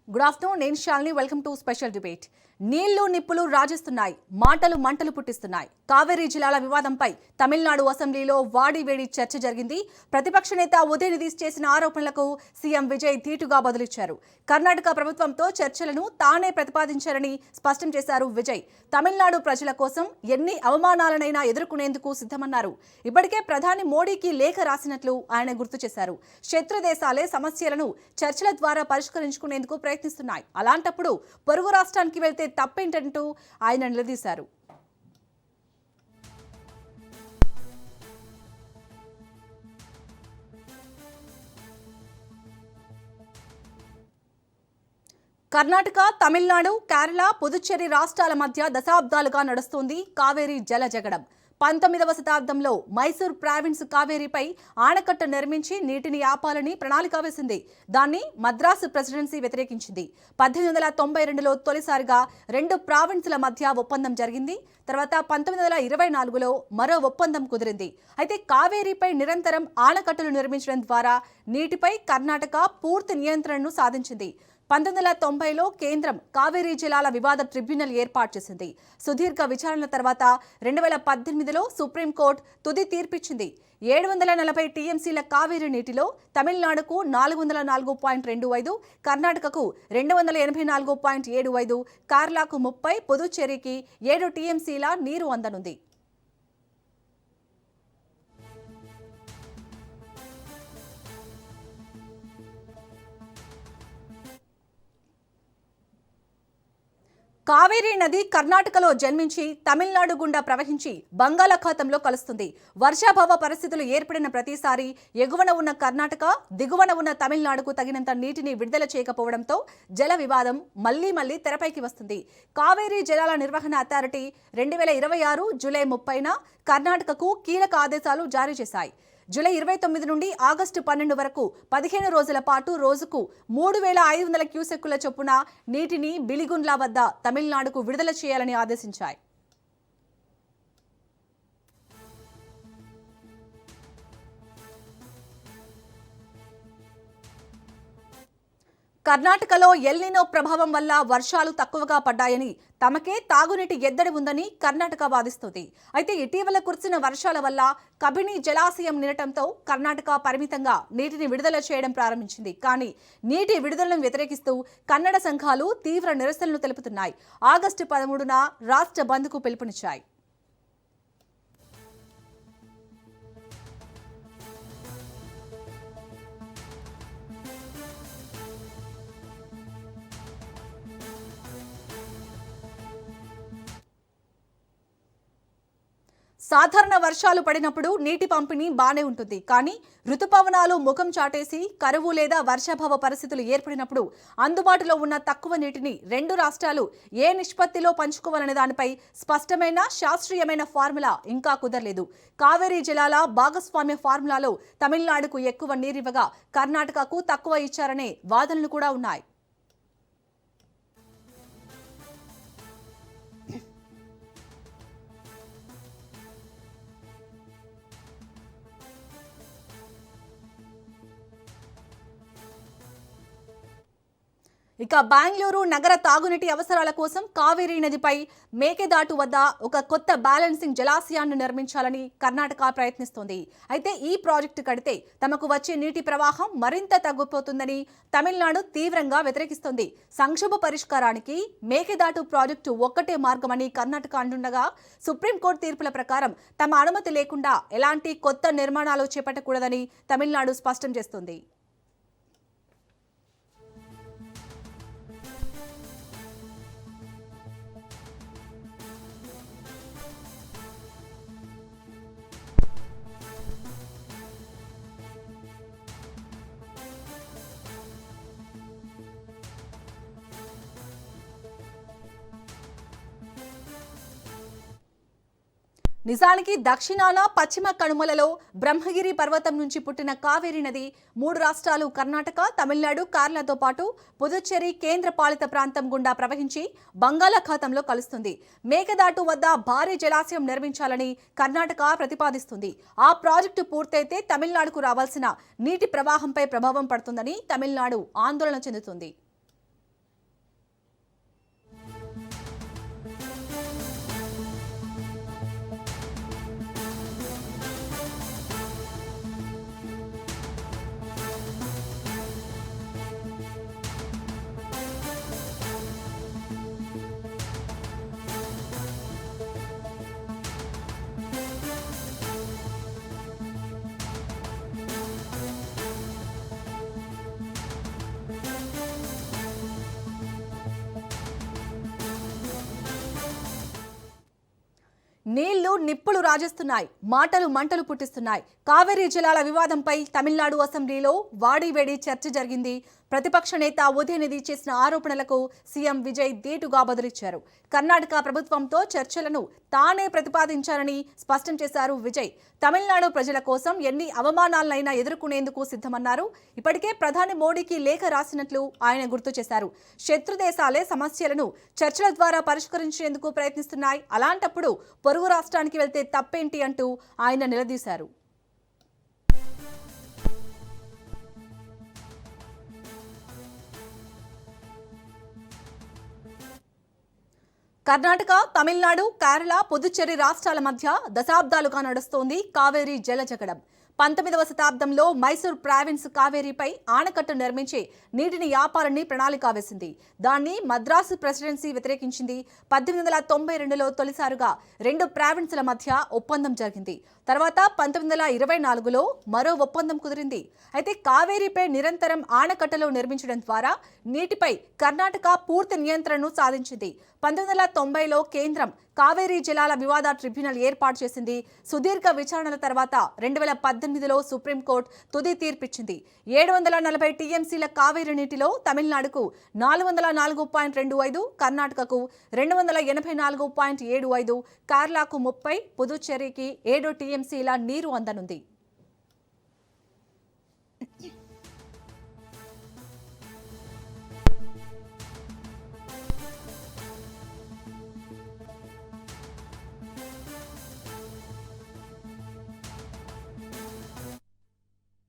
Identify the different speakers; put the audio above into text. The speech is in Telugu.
Speaker 1: గుడ్ ఆఫ్టర్నూన్, నేను Shalini. Welcome to special debate. నీళ్లు నిప్పులు రాజిస్తున్నాయి, మాటలు మంటలు పుట్టిస్తున్నాయి. కావేరీ జిల్లాల వివాదంపై తమిళనాడు అసెంబ్లీలో వాడివేడి చర్చ జరిగింది. ప్రతిపక్ష నేత ఉదయనిధి చేసిన ఆరోపణలకు సీఎం విజయ్ ధీటుగా బదులిచ్చారు. కర్ణాటక ప్రభుత్వంతో చర్చలను తానే ప్రతిపాదించారని స్పష్టం చేశారు విజయ్. తమిళనాడు ప్రజల కోసం ఎన్ని అవమానాలనైనా ఎదుర్కొనేందుకు సిద్ధమన్నారు. ఇప్పటికే ప్రధాని మోడీకి లేఖ రాసినట్లు ఆయన గుర్తు చేశారు. శత్రు దేశాలే సమస్యలను చర్చల ద్వారా పరిష్కరించుకునేందుకు ప్రయత్నిస్తున్నాయి. అలాంటప్పుడు పొరుగు రాష్ట్రానికి వెళ్తే తప్పేంటంటూ ఆయన నిలదీశారు. కర్ణాటక, తమిళనాడు, కేరళ, పుదుచ్చేరి రాష్ట్రాల మధ్య దశాబ్దాలుగా నడుస్తోంది కావేరీ జల జగడం. 19వ శతాబ్దంలో మైసూర్ ప్రావిన్స్ కావేరీపై ఆనకట్ట నిర్మించి నీటిని ఆపాలని ప్రణాళిక వేసింది. దాన్ని మద్రాసు ప్రెసిడెన్సీ వ్యతిరేకించింది. 1892లో తొలిసారిగా 2 ప్రావిన్సుల మధ్య ఒప్పందం జరిగింది. తర్వాత 1924లో మరో ఒప్పందం కుదిరింది. అయితే కావేరీపై నిరంతరం ఆనకట్టలు నిర్మించడం ద్వారా నీటిపై కర్ణాటక పూర్తి నియంత్రణను సాధించింది. 1990లో కేంద్రం కావేరీ జలాల వివాద ట్రిబ్యునల్ ఏర్పాటు చేసింది. సుదీర్ఘ విచారణల తర్వాత 2018లో సుప్రీంకోర్టు తుది తీర్పిచ్చింది. 740 టీఎంసీల కావేరీ నీటిలో తమిళనాడుకు 404.25, కర్ణాటకకు 284.75, కేరళకు 30, పుదుచ్చేరికి 7 టీఎంసీల నీరు అందనుంది. కావేరీ నది కర్ణాటకలో జన్మించి తమిళనాడు గుండా ప్రవహించి బంగాళాఖాతంలో కలుస్తుంది. వర్షాభావ పరిస్థితులు ఏర్పడిన ప్రతిసారి ఎగువన ఉన్న కర్ణాటక, దిగువన ఉన్న తమిళనాడుకు తగినంత నీటిని విడుదల చేయకపోవడంతో జల వివాదం మళ్లీ తెరపైకి వస్తుంది. కావేరీ జలాల నిర్వహణ అథారిటీ 2026 జూలై 30న కర్ణాటకకు కీలక ఆదేశాలు జారీ చేశాయి. జూలై 29 నుండి ఆగస్టు 12 వరకు 15 రోజుల పాటు రోజుకు 3500 క్యూసెక్కుల చొప్పున నీటిని బిలిగుండ్ల వద్ద తమిళనాడుకు విడుదల చేయాలని ఆదేశించాయి. కర్ణాటకలో ఎల్నినో ప్రభావం వల్ల వర్షాలు తక్కువగా పడ్డాయని, తమకే తాగునీటి ఎద్దడి ఉందని కర్ణాటక వాదిస్తోంది. అయితే ఇటీవల కురిసిన వర్షాల వల్ల కబిని జలాశయం నిండటంతో కర్ణాటక పరిమితంగా నీటిని విడుదల చేయడం ప్రారంభించింది. కానీ నీటి విడుదలను వ్యతిరేకిస్తూ కన్నడ సంఘాలు తీవ్ర నిరసనలు తెలుపుతున్నాయి. ఆగస్టు 13న రాష్ట్ర బంద్కు పిలుపునిచ్చాయి. సాధారణ వర్షాలు పడినప్పుడు నీటి పంపిణీ బానే ఉంటుంది. కానీ ఋతుపవనాలు ముఖం చాటేసి కరువు లేదా వర్షాభావ పరిస్థితులు ఏర్పడినప్పుడు అందుబాటులో ఉన్న తక్కువ నీటిని 2 రాష్ట్రాలు ఏ నిష్పత్తిలో పంచుకోవాలనే దానిపై స్పష్టమైన శాస్త్రీయమైన ఫార్ములా ఇంకా కుదరలేదు. కావేరీ జలాల భాగస్వామ్య ఫార్ములాలో తమిళనాడుకు ఎక్కువ నీరివ్వగా కర్ణాటకకు తక్కువ ఇచ్చారనే వాదనలు కూడా ఉన్నాయి. ఇక బెంగళూరు నగర తాగునీటి అవసరాల కోసం కావేరీ నదిపై మేకెదాటు వద్ద ఒక కొత్త బ్యాలెన్సింగ్ జలాశయాన్ని నిర్మించాలని కర్ణాటక ప్రయత్నిస్తోంది. అయితే ఈ ప్రాజెక్టు కడితే తమకు వచ్చే నీటి ప్రవాహం మరింత తగ్గిపోతుందని తమిళనాడు తీవ్రంగా వ్యతిరేకిస్తోంది. సంక్షోభ పరిష్కారానికి మేకెదాటు ప్రాజెక్టు ఒక్కటే మార్గమని కర్ణాటక అంటుండగా, సుప్రీంకోర్టు తీర్పుల ప్రకారం తమ అనుమతి లేకుండా ఎలాంటి కొత్త నిర్మాణాలు చేపట్టకూడదని తమిళనాడు స్పష్టం చేస్తోంది. నిజానికి దక్షిణాన పశ్చిమ కనుమలలో బ్రహ్మగిరి పర్వతం నుంచి పుట్టిన కావేరీ నది 3 రాష్ట్రాలు కర్ణాటక, తమిళనాడు, కేరళతో పాటు పుదుచ్చేరి కేంద్ర పాలిత ప్రాంతం గుండా ప్రవహించి బంగాళాఖాతంలో కలుస్తుంది. మేకదాటు వద్ద భారీ జలాశయం నిర్మించాలని కర్ణాటక ప్రతిపాదిస్తుంది. ఆ ప్రాజెక్టు పూర్తయితే తమిళనాడుకు రావాల్సిన నీటి ప్రవాహంపై ప్రభావం పడుతుందని తమిళనాడు ఆందోళన చెందుతుంది. నీళ్లు నిప్పులు రాజేస్తున్నాయి, మాటలు మంటలు పుట్టిస్తున్నాయి. కావేరీ జలాల వివాదంపై తమిళనాడు అసెంబ్లీలో వాడివేడి చర్చ జరిగింది. ప్రతిపక్ష నేత ఉదయనిధి చేసిన ఆరోపణలకు సీఎం విజయ్ ధీటుగా బదులిచ్చారు. కర్ణాటక ప్రభుత్వంతో చర్చలను తానే ప్రతిపాదించారని స్పష్టం చేశారు విజయ్. తమిళనాడు ప్రజల కోసం ఎన్ని అవమానాలైనా ఎదుర్కొనేందుకు సిద్ధమన్నారు. ఇప్పటికే ప్రధాని మోడీకి లేఖ రాసినట్లు ఆయన గుర్తు చేశారు. శత్రు దేశాలే సమస్యలను చర్చల ద్వారా పరిష్కరించేందుకు ప్రయత్నిస్తున్నాయి. అలాంటప్పుడు పొరుగు రాష్ట్రానికి వెళ్తే తప్పేంటి అంటూ ఆయన నిలదీశారు. కర్ణాటక, తమిళనాడు, కేరళ, పుదుచ్చేరి రాష్ట్రాల మధ్య దశాబ్దాలుగా నడుస్తోంది కావేరీ జలజగడం. 19వ శతాబ్దంలో మైసూర్ ప్రావిన్స్ కావేరీపై ఆనకట్ట నిర్మించి నీటిని ఆపాలని ప్రణాళిక వేసింది. దాన్ని మద్రాసు ప్రెసిడెన్సీ వ్యతిరేకించింది. 1892లో తొలిసారిగా 2 ప్రావిన్సుల మధ్య ఒప్పందం జరిగింది. తర్వాత 1924లో మరో ఒప్పందం కుదిరింది. అయితే కావేరీపై నిరంతరం ఆనకట్టలు నిర్మించడం ద్వారా నీటిపై కర్ణాటక పూర్తి నియంత్రణను సాధించింది. 1990లో కేంద్రం కావేరీ జలాల వివాద ట్రిబ్యునల్ ఏర్పాటు చేసింది. సుదీర్ఘ విచారణల తర్వాత 2018లో సుప్రీంకోర్టు తుది తీర్పిచ్చింది. 740 టీఎంసీల కావేరీ నీటిలో తమిళనాడుకు 404.25, కర్ణాటకకు 284.75, కేరళకు 30, పుదుచ్చేరికి 7 టీఎంసీల నీరు అందనుంది.